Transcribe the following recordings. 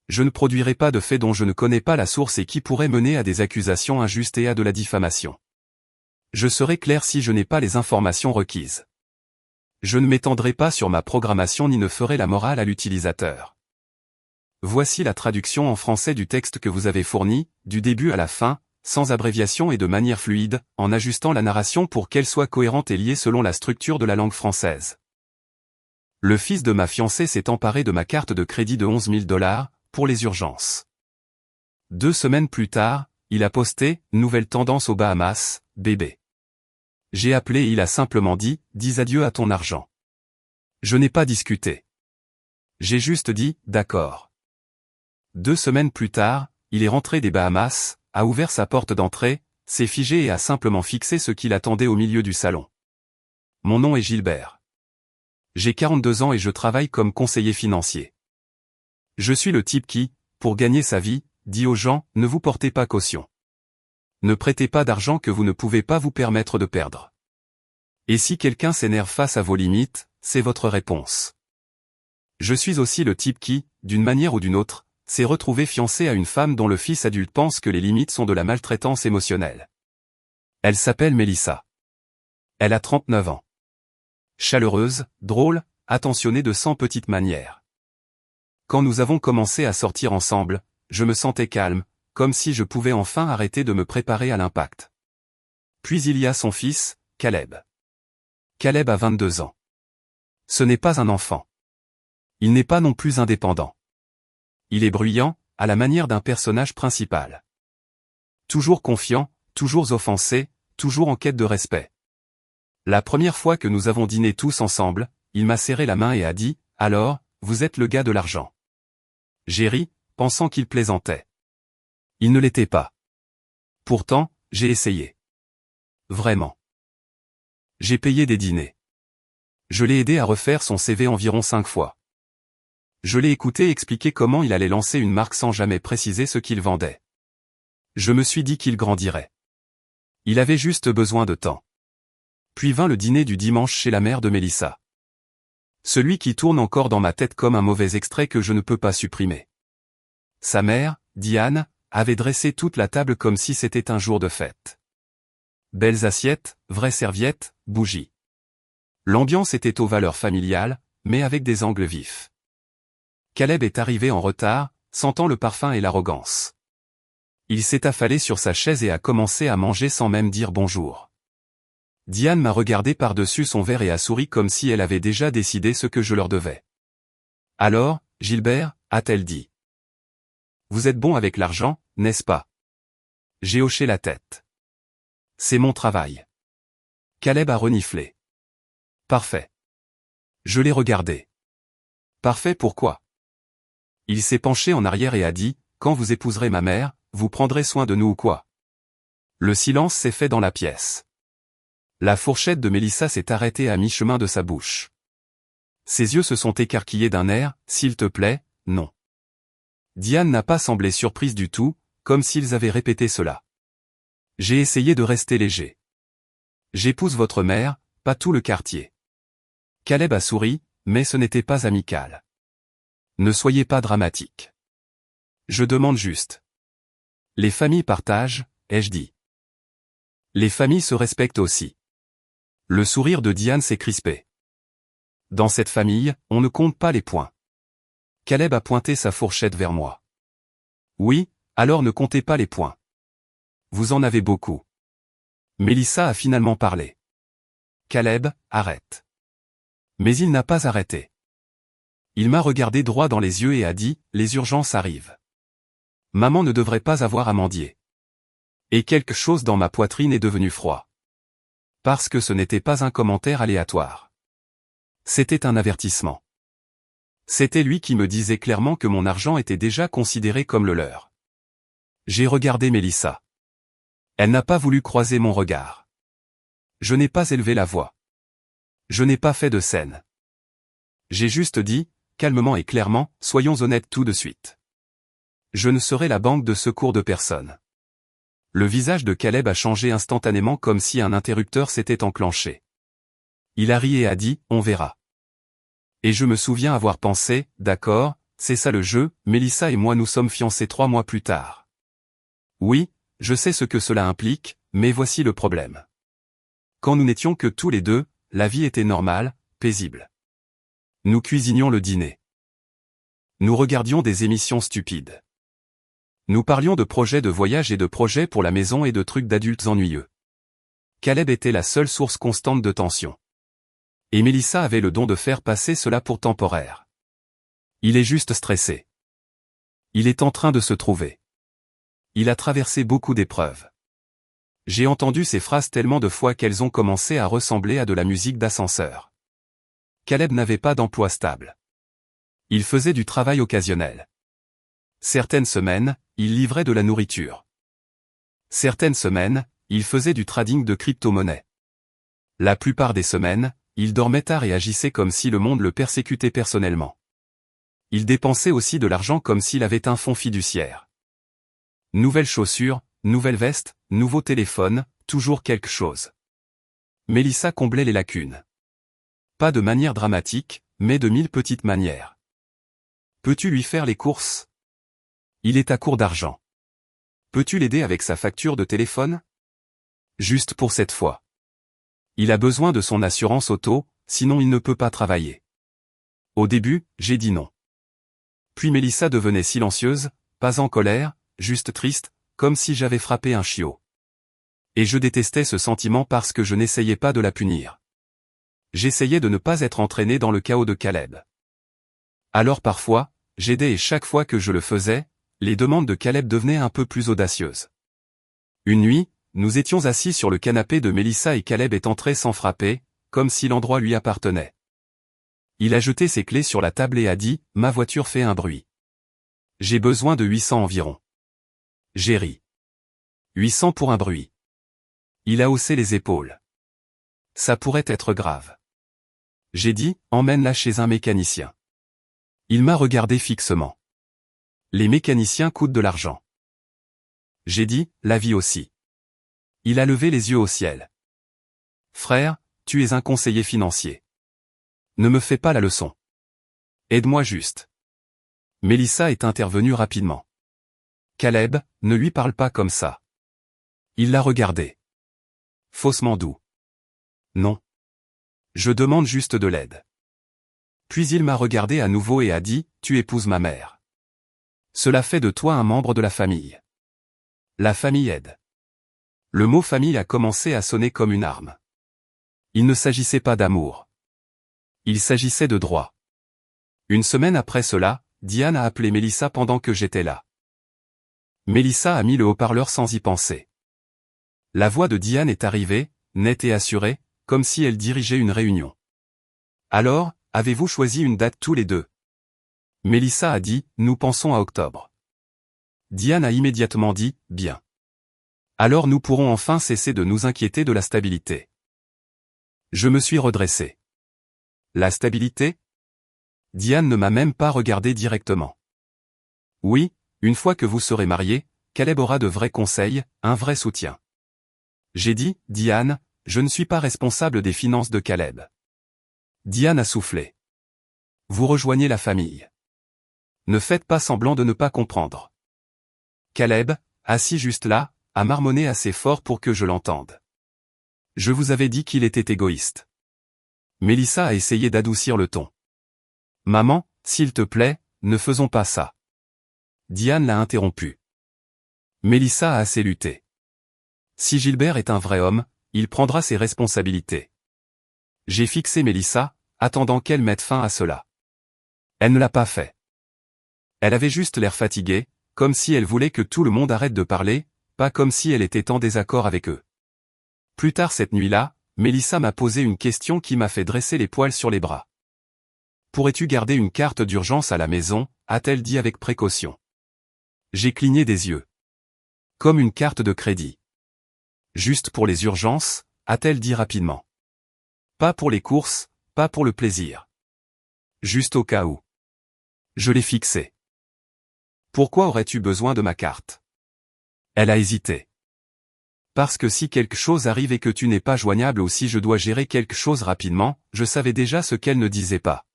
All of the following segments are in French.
Je ne produirai pas de faits dont je ne connais pas la source et qui pourraient mener à des accusations injustes et à de la diffamation. Je serai clair si je n'ai pas les informations requises. Je ne m'étendrai pas sur ma programmation ni ne ferai la morale à l'utilisateur. Voici la traduction en français du texte que vous avez fourni, du début à la fin, sans abréviation et de manière fluide, en ajustant la narration pour qu'elle soit cohérente et liée selon la structure de la langue française. Le fils de ma fiancée s'est emparé de ma carte de crédit de $11 000, pour les urgences. 2 semaines plus tard, il a posté « Nouvelle tendance aux Bahamas, bébé ». J'ai appelé et il a simplement dit « Dis adieu à ton argent ». Je n'ai pas discuté. J'ai juste dit « D'accord ». 2 semaines plus tard, il est rentré des Bahamas, a ouvert sa porte d'entrée, s'est figé et a simplement fixé ce qu'il attendait au milieu du salon. Mon nom est Gilbert. J'ai 42 ans et je travaille comme conseiller financier. Je suis le type qui, pour gagner sa vie, dit aux gens, ne vous portez pas caution. Ne prêtez pas d'argent que vous ne pouvez pas vous permettre de perdre. Et si quelqu'un s'énerve face à vos limites, c'est votre réponse. Je suis aussi le type qui, d'une manière ou d'une autre, s'est retrouvé fiancé à une femme dont le fils adulte pense que les limites sont de la maltraitance émotionnelle. Elle s'appelle Mélissa. Elle a 39 ans. Chaleureuse, drôle, attentionnée de 100 petites manières. Quand nous avons commencé à sortir ensemble, je me sentais calme, comme si je pouvais enfin arrêter de me préparer à l'impact. Puis il y a son fils, Caleb. Caleb a 22 ans. Ce n'est pas un enfant. Il n'est pas non plus indépendant. Il est bruyant, à la manière d'un personnage principal. Toujours confiant, toujours offensé, toujours en quête de respect. La première fois que nous avons dîné tous ensemble, il m'a serré la main et a dit « Alors, vous êtes le gars de l'argent ». J'ai ri, pensant qu'il plaisantait. Il ne l'était pas. Pourtant, j'ai essayé. Vraiment. J'ai payé des dîners. Je l'ai aidé à refaire son CV environ 5 fois. Je l'ai écouté expliquer comment il allait lancer une marque sans jamais préciser ce qu'il vendait. Je me suis dit qu'il grandirait. Il avait juste besoin de temps. Puis vint le dîner du dimanche chez la mère de Mélissa. Celui qui tourne encore dans ma tête comme un mauvais extrait que je ne peux pas supprimer. Sa mère, Diane, avait dressé toute la table comme si c'était un jour de fête. Belles assiettes, vraies serviettes, bougies. L'ambiance était aux valeurs familiales, mais avec des angles vifs. Caleb est arrivé en retard, sentant le parfum et l'arrogance. Il s'est affalé sur sa chaise et a commencé à manger sans même dire bonjour. Diane m'a regardé par-dessus son verre et a souri comme si elle avait déjà décidé ce que je leur devais. « Alors, Gilbert » a-t-elle dit. « Vous êtes bon avec l'argent, n'est-ce pas ?» J'ai hoché la tête. « C'est mon travail. » Caleb a reniflé. « Parfait. » Je l'ai regardé. « Parfait pourquoi ?» Il s'est penché en arrière et a dit, « Quand vous épouserez ma mère, vous prendrez soin de nous ou quoi ?» Le silence s'est fait dans la pièce. La fourchette de Mélissa s'est arrêtée à mi-chemin de sa bouche. Ses yeux se sont écarquillés d'un air, « S'il te plaît, non. » Diane n'a pas semblé surprise du tout, comme s'ils avaient répété cela. J'ai essayé de rester léger. « J'épouse votre mère, pas tout le quartier. » Caleb a souri, mais ce n'était pas amical. « Ne soyez pas dramatique. Je demande juste. » Les familles partagent, ai-je dit. Les familles se respectent aussi. Le sourire de Diane s'est crispé. Dans cette famille, on ne compte pas les points. Caleb a pointé sa fourchette vers moi. Oui, alors ne comptez pas les points. Vous en avez beaucoup. Mélissa a finalement parlé. Caleb, arrête. Mais il n'a pas arrêté. Il m'a regardé droit dans les yeux et a dit, les urgences arrivent. Maman ne devrait pas avoir à mendier. Et quelque chose dans ma poitrine est devenu froid. Parce que ce n'était pas un commentaire aléatoire. C'était un avertissement. C'était lui qui me disait clairement que mon argent était déjà considéré comme le leur. J'ai regardé Mélissa. Elle n'a pas voulu croiser mon regard. Je n'ai pas élevé la voix. Je n'ai pas fait de scène. J'ai juste dit, calmement et clairement, soyons honnêtes tout de suite. Je ne serai la banque de secours de personne. Le visage de Caleb a changé instantanément comme si un interrupteur s'était enclenché. Il a ri et a dit, on verra. Et je me souviens avoir pensé, d'accord, c'est ça le jeu, Mélissa et moi nous sommes fiancés 3 mois plus tard. Oui, je sais ce que cela implique, mais voici le problème. Quand nous n'étions que tous les deux, la vie était normale, paisible. Nous cuisinions le dîner. Nous regardions des émissions stupides. Nous parlions de projets de voyage et de projets pour la maison et de trucs d'adultes ennuyeux. Caleb était la seule source constante de tension. Et Mélissa avait le don de faire passer cela pour temporaire. Il est juste stressé. Il est en train de se trouver. Il a traversé beaucoup d'épreuves. J'ai entendu ces phrases tellement de fois qu'elles ont commencé à ressembler à de la musique d'ascenseur. Caleb n'avait pas d'emploi stable. Il faisait du travail occasionnel. Certaines semaines, il livrait de la nourriture. Certaines semaines, il faisait du trading de crypto-monnaies. La plupart des semaines, il dormait tard et agissait comme si le monde le persécutait personnellement. Il dépensait aussi de l'argent comme s'il avait un fonds fiduciaire. Nouvelles chaussures, nouvelle veste, nouveau téléphone, toujours quelque chose. Mélissa comblait les lacunes. Pas de manière dramatique, mais de 1000 petites manières. Peux-tu lui faire les courses? Il est à court d'argent. Peux-tu l'aider avec sa facture de téléphone? Juste pour cette fois. Il a besoin de son assurance auto, sinon il ne peut pas travailler. Au début, j'ai dit non. Puis Mélissa devenait silencieuse, pas en colère, juste triste, comme si j'avais frappé un chiot. Et je détestais ce sentiment parce que je n'essayais pas de la punir. J'essayais de ne pas être entraîné dans le chaos de Caleb. Alors parfois, j'aidais et chaque fois que je le faisais, les demandes de Caleb devenaient un peu plus audacieuses. Une nuit, nous étions assis sur le canapé de Mélissa et Caleb est entré sans frapper, comme si l'endroit lui appartenait. Il a jeté ses clés sur la table et a dit « Ma voiture fait un bruit. J'ai besoin de 800 environ. » J'ai ri. 800 pour un bruit. Il a haussé les épaules. Ça pourrait être grave. J'ai dit, emmène-la chez un mécanicien. Il m'a regardé fixement. Les mécaniciens coûtent de l'argent. J'ai dit, la vie aussi. Il a levé les yeux au ciel. Frère, tu es un conseiller financier. Ne me fais pas la leçon. Aide-moi juste. Mélissa est intervenue rapidement. Caleb, ne lui parle pas comme ça. Il l'a regardé. Faussement doux. Non. Je demande juste de l'aide. Puis il m'a regardé à nouveau et a dit, tu épouses ma mère. Cela fait de toi un membre de la famille. La famille aide. Le mot famille a commencé à sonner comme une arme. Il ne s'agissait pas d'amour. Il s'agissait de droit. Une semaine après cela, Diane a appelé Mélissa pendant que j'étais là. Mélissa a mis le haut-parleur sans y penser. La voix de Diane est arrivée, nette et assurée, comme si elle dirigeait une réunion. Alors, avez-vous choisi une date tous les deux? Mélissa a dit, nous pensons à octobre. Diane a immédiatement dit, bien. Alors nous pourrons enfin cesser de nous inquiéter de la stabilité. Je me suis redressé. La stabilité? Diane ne m'a même pas regardé directement. Oui, une fois que vous serez mariés, Caleb aura de vrais conseils, un vrai soutien. J'ai dit, Diane, je ne suis pas responsable des finances de Caleb. Diane a soufflé. Vous rejoignez la famille. Ne faites pas semblant de ne pas comprendre. Caleb, assis juste là, a marmonné assez fort pour que je l'entende. Je vous avais dit qu'il était égoïste. Mélissa a essayé d'adoucir le ton. Maman, s'il te plaît, ne faisons pas ça. Diane l'a interrompu. Mélissa a assez lutté. Si Gilbert est un vrai homme, il prendra ses responsabilités. J'ai fixé Mélissa, attendant qu'elle mette fin à cela. Elle ne l'a pas fait. Elle avait juste l'air fatiguée, comme si elle voulait que tout le monde arrête de parler, pas comme si elle était en désaccord avec eux. Plus tard cette nuit-là, Mélissa m'a posé une question qui m'a fait dresser les poils sur les bras. Pourrais-tu garder une carte d'urgence à la maison, a-t-elle dit avec précaution. J'ai cligné des yeux. Comme une carte de crédit. Juste pour les urgences, a-t-elle dit rapidement. Pas pour les courses, pas pour le plaisir. Juste au cas où. Je l'ai fixée. Pourquoi aurais-tu besoin de ma carte? Elle a hésité. Parce que si quelque chose arrive et que tu n'es pas joignable ou si je dois gérer quelque chose rapidement, je savais déjà ce qu'elle ne disait pas.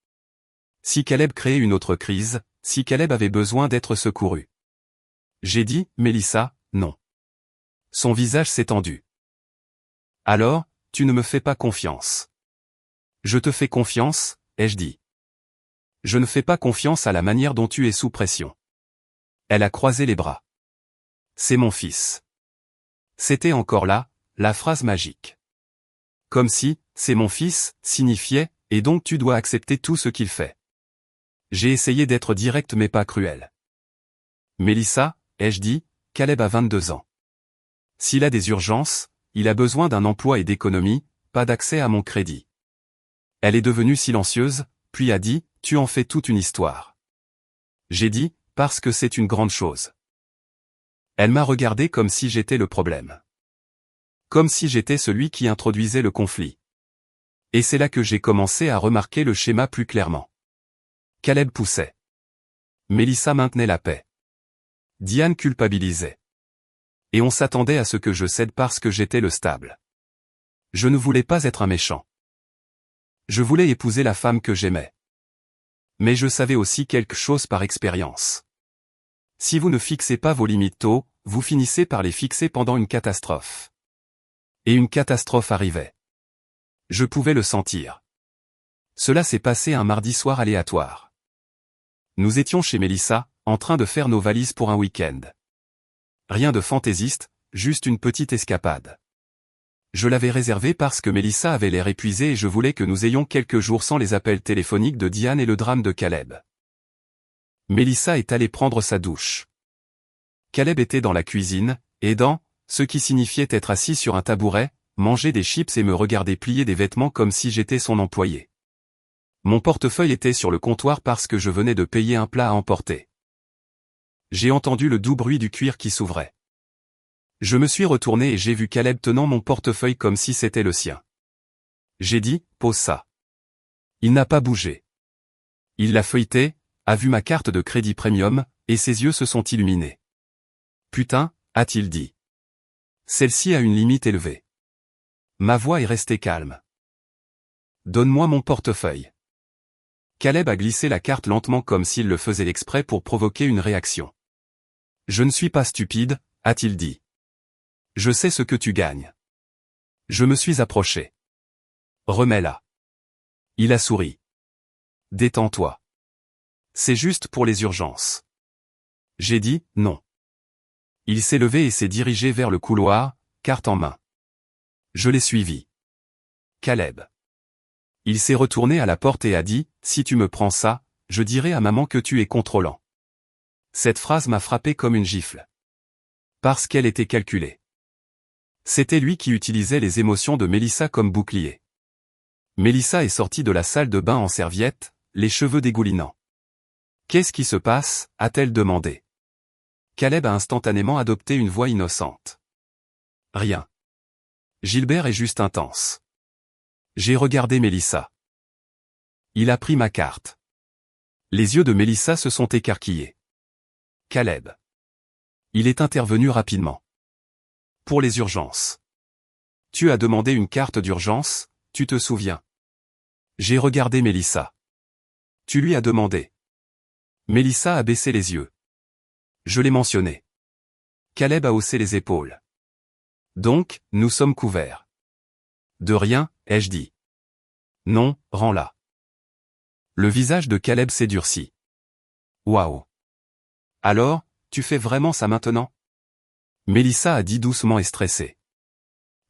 Si Caleb créait une autre crise, si Caleb avait besoin d'être secouru. J'ai dit, Mélissa, non. Son visage s'est tendu. Alors, tu ne me fais pas confiance. Je te fais confiance, ai-je dit. Je ne fais pas confiance à la manière dont tu es sous pression. Elle a croisé les bras. C'est mon fils. C'était encore là, la phrase magique. Comme si, c'est mon fils, signifiait, et donc tu dois accepter tout ce qu'il fait. J'ai essayé d'être direct mais pas cruel. Mélissa, ai-je dit, Caleb a 22 ans. S'il a des urgences, il a besoin d'un emploi et d'économie, pas d'accès à mon crédit. Elle est devenue silencieuse, puis a dit, tu en fais toute une histoire. J'ai dit, parce que c'est une grande chose. Elle m'a regardé comme si j'étais le problème. Comme si j'étais celui qui introduisait le conflit. Et c'est là que j'ai commencé à remarquer le schéma plus clairement. Caleb poussait. Mélissa maintenait la paix. Diane culpabilisait. Et on s'attendait à ce que je cède parce que j'étais le stable. Je ne voulais pas être un méchant. Je voulais épouser la femme que j'aimais. Mais je savais aussi quelque chose par expérience. Si vous ne fixez pas vos limites tôt, vous finissez par les fixer pendant une catastrophe. Et une catastrophe arrivait. Je pouvais le sentir. Cela s'est passé un mardi soir aléatoire. Nous étions chez Mélissa, en train de faire nos valises pour un week-end. Rien de fantaisiste, juste une petite escapade. Je l'avais réservé parce que Mélissa avait l'air épuisée et je voulais que nous ayons quelques jours sans les appels téléphoniques de Diane et le drame de Caleb. Mélissa est allée prendre sa douche. Caleb était dans la cuisine, aidant, ce qui signifiait être assis sur un tabouret, manger des chips et me regarder plier des vêtements comme si j'étais son employé. Mon portefeuille était sur le comptoir parce que je venais de payer un plat à emporter. J'ai entendu le doux bruit du cuir qui s'ouvrait. Je me suis retourné et j'ai vu Caleb tenant mon portefeuille comme si c'était le sien. J'ai dit, pose ça. Il n'a pas bougé. Il l'a feuilleté, a vu ma carte de crédit premium, et ses yeux se sont illuminés. Putain, a-t-il dit. Celle-ci a une limite élevée. Ma voix est restée calme. Donne-moi mon portefeuille. Caleb a glissé la carte lentement comme s'il le faisait exprès pour provoquer une réaction. Je ne suis pas stupide, a-t-il dit. Je sais ce que tu gagnes. Je me suis approché. Remets-la. Il a souri. Détends-toi. C'est juste pour les urgences. J'ai dit, non. Il s'est levé et s'est dirigé vers le couloir, carte en main. Je l'ai suivi. Caleb. Il s'est retourné à la porte et a dit, si tu me prends ça, je dirai à maman que tu es contrôlant. Cette phrase m'a frappé comme une gifle. Parce qu'elle était calculée. C'était lui qui utilisait les émotions de Mélissa comme bouclier. Mélissa est sortie de la salle de bain en serviette, les cheveux dégoulinants. Qu'est-ce qui se passe, a-t-elle demandé. Caleb a instantanément adopté une voix innocente. Rien. Gilbert est juste intense. J'ai regardé Mélissa. Il a pris ma carte. Les yeux de Mélissa se sont écarquillés. Caleb. Il est intervenu rapidement. Pour les urgences. Tu as demandé une carte d'urgence, tu te souviens. J'ai regardé Mélissa. Tu lui as demandé. Mélissa a baissé les yeux. Je l'ai mentionné. Caleb a haussé les épaules. Donc, nous sommes couverts. De rien, ai-je dit. Non, rends-la. Le visage de Caleb s'est durci. Waouh. Alors, tu fais vraiment ça maintenant? Mélissa a dit doucement et stressée.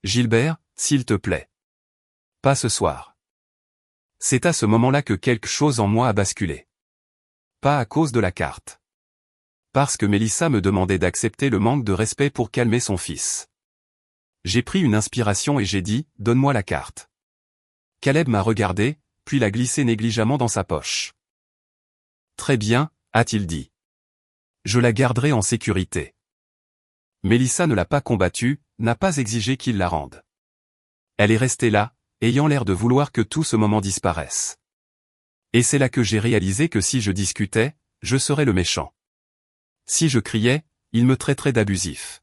Gilbert, s'il te plaît. Pas ce soir. C'est à ce moment-là que quelque chose en moi a basculé. Pas à cause de la carte. Parce que Mélissa me demandait d'accepter le manque de respect pour calmer son fils. J'ai pris une inspiration et j'ai dit, donne-moi la carte. Caleb m'a regardé, puis l'a glissée négligemment dans sa poche. Très bien, a-t-il dit. Je la garderai en sécurité. Mélissa ne l'a pas combattu, n'a pas exigé qu'il la rende. Elle est restée là, ayant l'air de vouloir que tout ce moment disparaisse. Et c'est là que j'ai réalisé que si je discutais, je serais le méchant. Si je criais, il me traiterait d'abusif.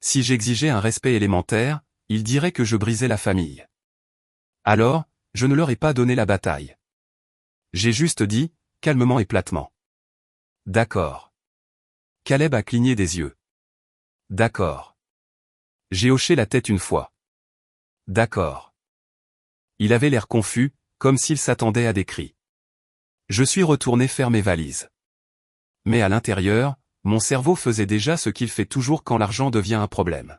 Si j'exigeais un respect élémentaire, il dirait que je brisais la famille. Alors, je ne leur ai pas donné la bataille. J'ai juste dit, calmement et platement. D'accord. Caleb a cligné des yeux. D'accord. J'ai hoché la tête une fois. D'accord. Il avait l'air confus, comme s'il s'attendait à des cris. Je suis retourné faire mes valises. Mais à l'intérieur, mon cerveau faisait déjà ce qu'il fait toujours quand l'argent devient un problème.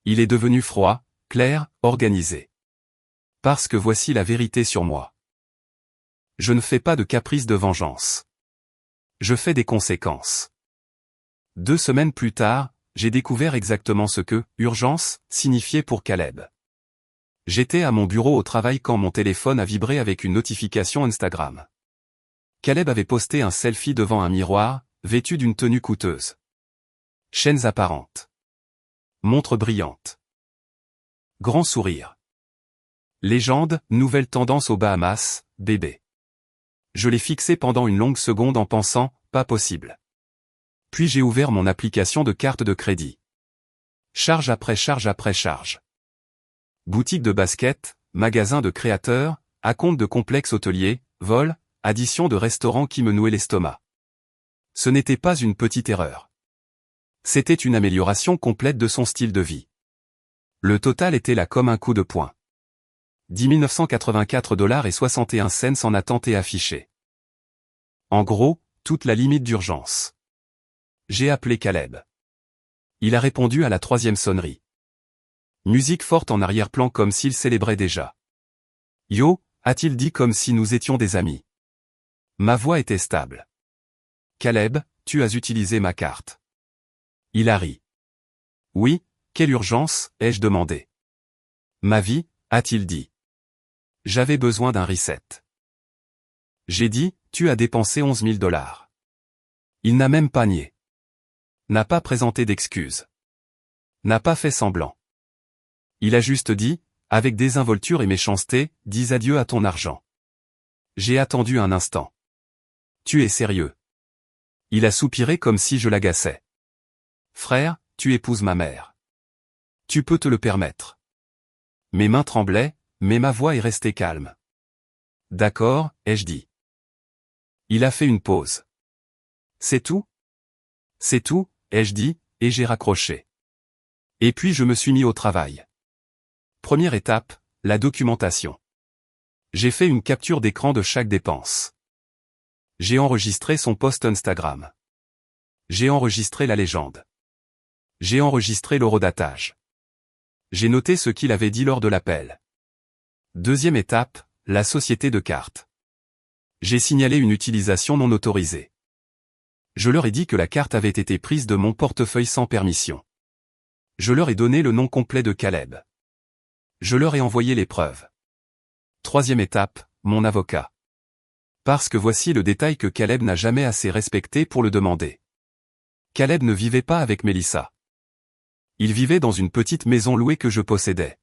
Il est devenu froid, clair, organisé. Parce que voici la vérité sur moi. Je ne fais pas de caprices de vengeance. Je fais des conséquences. 2 semaines plus tard, j'ai découvert exactement ce que « urgence » signifiait pour Caleb. J'étais à mon bureau au travail quand mon téléphone a vibré avec une notification Instagram. Caleb avait posté un selfie devant un miroir, vêtu d'une tenue coûteuse. Chaînes apparentes. Montre brillante. Grand sourire. Légende, nouvelle tendance aux Bahamas, bébé. Je l'ai fixé pendant une longue seconde en pensant, pas possible. Puis j'ai ouvert mon application de carte de crédit. Charge après charge après charge. Boutique de basket, magasin de créateurs, acompte de complexe hôtelier, vol, addition de restaurants qui me nouaient l'estomac. Ce n'était pas une petite erreur. C'était une amélioration complète de son style de vie. Le total était là comme un coup de poing. 10 984,61 $ en attente et affiché. En gros, toute la limite d'urgence. J'ai appelé Caleb. Il a répondu à la 3e sonnerie. Musique forte en arrière-plan comme s'il célébrait déjà. Yo, a-t-il dit comme si nous étions des amis. Ma voix était stable. Caleb, tu as utilisé ma carte. Il a ri. Oui, quelle urgence, ai-je demandé. Ma vie, a-t-il dit. J'avais besoin d'un reset. J'ai dit, tu as dépensé 11 000 $. Il n'a même pas nié. N'a pas présenté d'excuses. N'a pas fait semblant. Il a juste dit, avec désinvolture et méchanceté, dis adieu à ton argent. J'ai attendu un instant. Tu es sérieux? Il a soupiré comme si je l'agaçais. Frère, tu épouses ma mère. Tu peux te le permettre. Mes mains tremblaient, mais ma voix est restée calme. D'accord, ai-je dit. Il a fait une pause. C'est tout? C'est tout, ai-je dit, et j'ai raccroché. Et puis je me suis mis au travail. Première étape, la documentation. J'ai fait une capture d'écran de chaque dépense. J'ai enregistré son post Instagram. J'ai enregistré la légende. J'ai enregistré l'horodatage. J'ai noté ce qu'il avait dit lors de l'appel. Deuxième étape, la société de cartes. J'ai signalé une utilisation non autorisée. Je leur ai dit que la carte avait été prise de mon portefeuille sans permission. Je leur ai donné le nom complet de Caleb. Je leur ai envoyé les preuves. Troisième étape, mon avocat. Parce que voici le détail que Caleb n'a jamais assez respecté pour le demander. Caleb ne vivait pas avec Mélissa. Il vivait dans une petite maison louée que je possédais.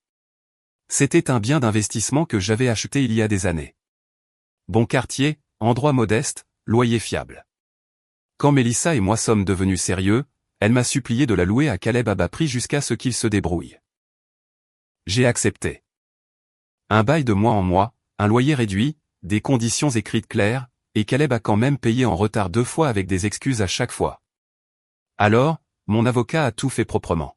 C'était un bien d'investissement que j'avais acheté il y a des années. Bon quartier, endroit modeste, loyer fiable. Quand Mélissa et moi sommes devenus sérieux, elle m'a supplié de la louer à Caleb à bas prix jusqu'à ce qu'il se débrouille. J'ai accepté. Un bail de mois en mois, un loyer réduit, des conditions écrites claires, et Caleb a quand même payé en retard 2 fois avec des excuses à chaque fois. Alors, mon avocat a tout fait proprement.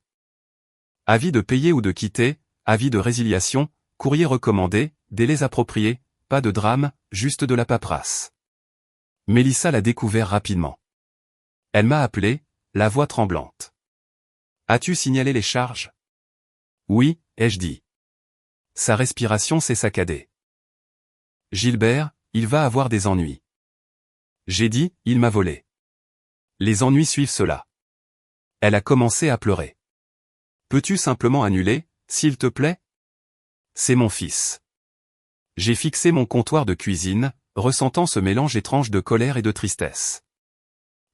Avis de payer ou de quitter, avis de résiliation, courrier recommandé, délais appropriés, pas de drame, juste de la paperasse. Mélissa l'a découvert rapidement. Elle m'a appelé, la voix tremblante. As-tu signalé les charges? Oui, ai-je dit. Sa respiration s'est saccadée. Gilbert, il va avoir des ennuis. J'ai dit, il m'a volé. Les ennuis suivent cela. Elle a commencé à pleurer. Peux-tu simplement annuler, s'il te plaît? C'est mon fils. J'ai fixé mon comptoir de cuisine, ressentant ce mélange étrange de colère et de tristesse.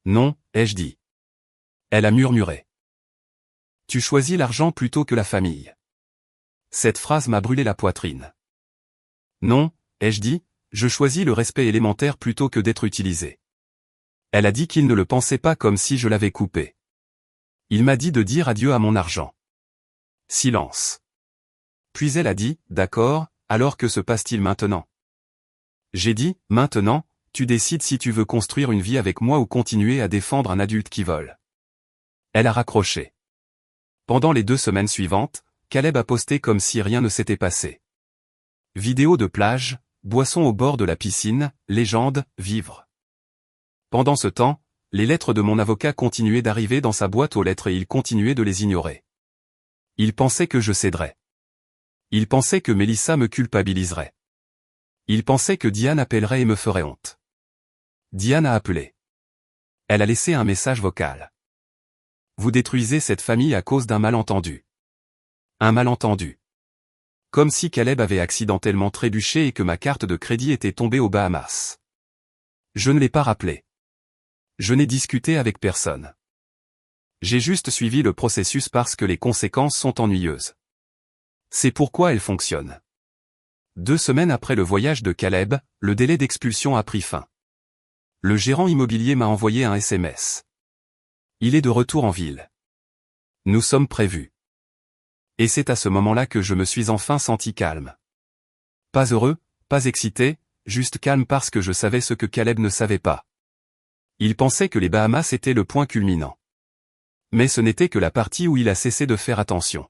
Non, ai-je dit. Elle a murmuré. Tu choisis l'argent plutôt que la famille. Cette phrase m'a brûlé la poitrine. Non, ai-je dit, je choisis le respect élémentaire plutôt que d'être utilisé. Elle a dit qu'il ne le pensait pas comme si je l'avais coupé. Il m'a dit de dire adieu à mon argent. Silence. Puis elle a dit, d'accord, alors que se passe-t-il maintenant? J'ai dit, maintenant, tu décides si tu veux construire une vie avec moi ou continuer à défendre un adulte qui vole. Elle a raccroché. Pendant les 2 semaines suivantes, Caleb a posté comme si rien ne s'était passé. Vidéos de plage, boissons au bord de la piscine, légendes, vivre. Pendant ce temps, les lettres de mon avocat continuaient d'arriver dans sa boîte aux lettres et il continuait de les ignorer. Il pensait que je céderais. Il pensait que Mélissa me culpabiliserait. Il pensait que Diane appellerait et me ferait honte. Diane a appelé. Elle a laissé un message vocal. Vous détruisez cette famille à cause d'un malentendu. Un malentendu. Comme si Caleb avait accidentellement trébuché et que ma carte de crédit était tombée aux Bahamas. Je ne l'ai pas rappelé. Je n'ai discuté avec personne. J'ai juste suivi le processus parce que les conséquences sont ennuyeuses. C'est pourquoi elle fonctionne. 2 semaines après le voyage de Caleb, le délai d'expulsion a pris fin. Le gérant immobilier m'a envoyé un SMS. Il est de retour en ville. Nous sommes prévus. Et c'est à ce moment-là que je me suis enfin senti calme. Pas heureux, pas excité, juste calme parce que je savais ce que Caleb ne savait pas. Il pensait que les Bahamas étaient le point culminant. Mais ce n'était que la partie où il a cessé de faire attention.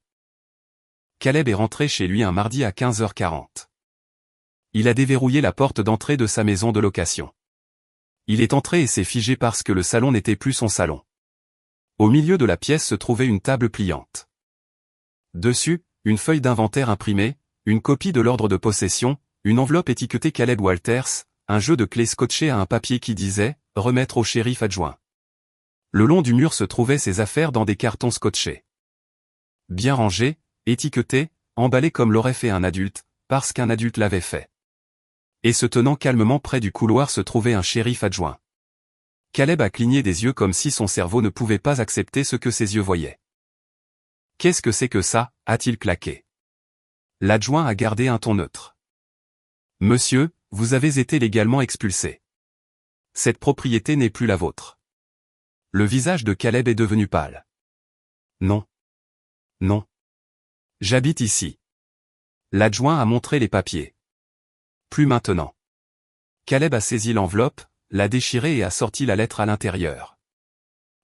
Caleb est rentré chez lui un mardi à 15h40. Il a déverrouillé la porte d'entrée de sa maison de location. Il est entré et s'est figé parce que le salon n'était plus son salon. Au milieu de la pièce se trouvait une table pliante. Dessus, une feuille d'inventaire imprimée, une copie de l'ordre de possession, une enveloppe étiquetée Caleb Walters, un jeu de clés scotché à un papier qui disait « Remettre au shérif adjoint ». Le long du mur se trouvaient ses affaires dans des cartons scotchés. Bien rangés, étiquetés, emballés comme l'aurait fait un adulte, parce qu'un adulte l'avait fait. Et se tenant calmement près du couloir se trouvait un shérif adjoint. Caleb a cligné des yeux comme si son cerveau ne pouvait pas accepter ce que ses yeux voyaient. « Qu'est-ce que c'est que ça » a-t-il claqué. L'adjoint a gardé un ton neutre. « Monsieur, vous avez été légalement expulsé. Cette propriété n'est plus la vôtre. » Le visage de Caleb est devenu pâle. « Non. Non. J'habite ici. » L'adjoint a montré les papiers. « Plus maintenant. » Caleb a saisi l'enveloppe, l'a déchirée et a sorti la lettre à l'intérieur.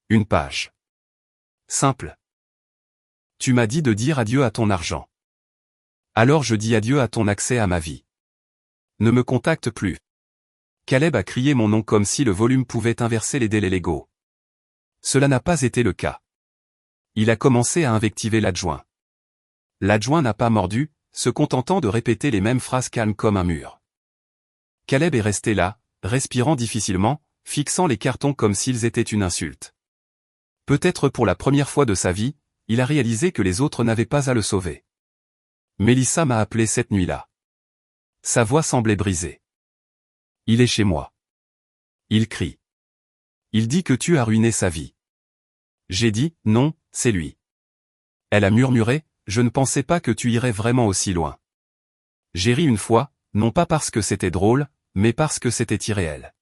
Une page. Simple. Tu m'as dit de dire adieu à ton argent. Alors je dis adieu à ton accès à ma vie. Ne me contacte plus. Caleb a crié mon nom comme si le volume pouvait inverser les délais légaux. Cela n'a pas été le cas. Il a commencé à invectiver l'adjoint. L'adjoint n'a pas mordu, se contentant de répéter les mêmes phrases calmes comme un mur. Caleb est resté là, respirant difficilement, fixant les cartons comme s'ils étaient une insulte. Peut-être pour la première fois de sa vie, il a réalisé que les autres n'avaient pas à le sauver. Mélissa m'a appelé cette nuit-là. Sa voix semblait brisée. Il est chez moi. Il crie. Il dit que tu as ruiné sa vie. J'ai dit, non, c'est lui. Elle a murmuré, je ne pensais pas que tu irais vraiment aussi loin. J'ai ri une fois, non pas parce que c'était drôle, mais parce que c'était irréel.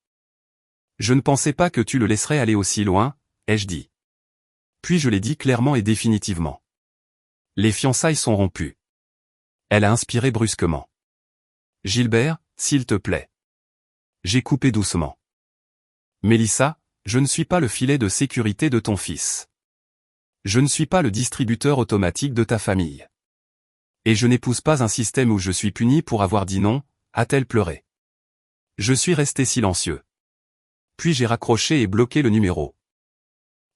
Je ne pensais pas que tu le laisserais aller aussi loin, ai-je dit. Puis je l'ai dit clairement et définitivement. Les fiançailles sont rompues. Elle a inspiré brusquement. Gilbert, s'il te plaît. J'ai coupé doucement. Mélissa, je ne suis pas le filet de sécurité de ton fils. Je ne suis pas le distributeur automatique de ta famille. Et je n'épouse pas un système où je suis puni pour avoir dit non, a-t-elle pleuré. Je suis resté silencieux. Puis j'ai raccroché et bloqué le numéro.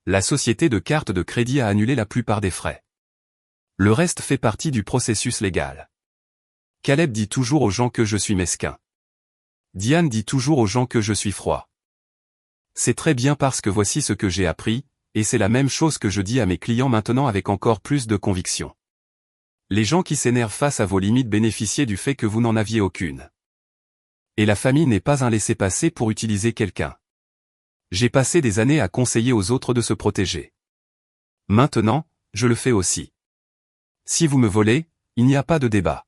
La société de cartes de crédit a annulé la plupart des frais. Le reste fait partie du processus légal. Caleb dit toujours aux gens que je suis mesquin. Diane dit toujours aux gens que je suis froid. C'est très bien parce que voici ce que j'ai appris, et c'est la même chose que je dis à mes clients maintenant avec encore plus de conviction. Les gens qui s'énervent face à vos limites bénéficiaient du fait que vous n'en aviez aucune. Et la famille n'est pas un laissez-passer pour utiliser quelqu'un. J'ai passé des années à conseiller aux autres de se protéger. Maintenant, je le fais aussi. Si vous me volez, il n'y a pas de débat.